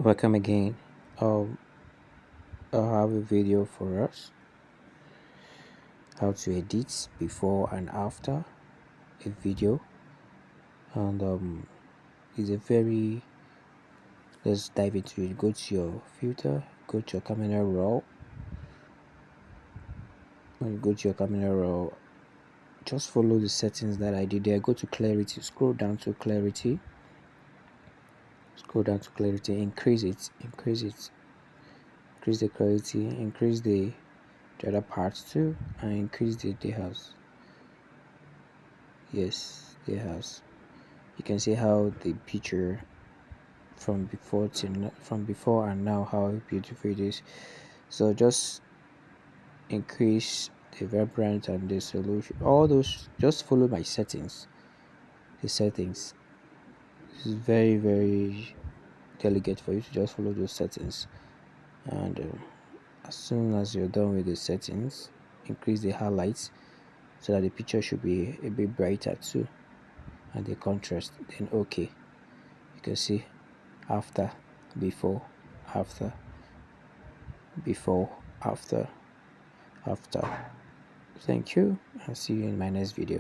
Welcome again. Um, I'll have a video for us how to edit before and after a video, and it's a very let's dive into it. Go to your filter, go to your camera raw. When you go to your camera raw, just follow the settings that I did there. Go to clarity, scroll down to clarity, increase the clarity, increase the other parts too, and increase the house. Yes, the house. You can see how the picture from before and now, how beautiful it is. So just increase the vibrant and the solution, all those. Just follow my settings. The settings, this is very delicate for you to just follow those settings. And as soon as you're done with the settings, increase the highlights so that the picture should be a bit brighter too, and the contrast. Then okay, you can see after, before, after, before, after. Thank you. I'll see you in my next video.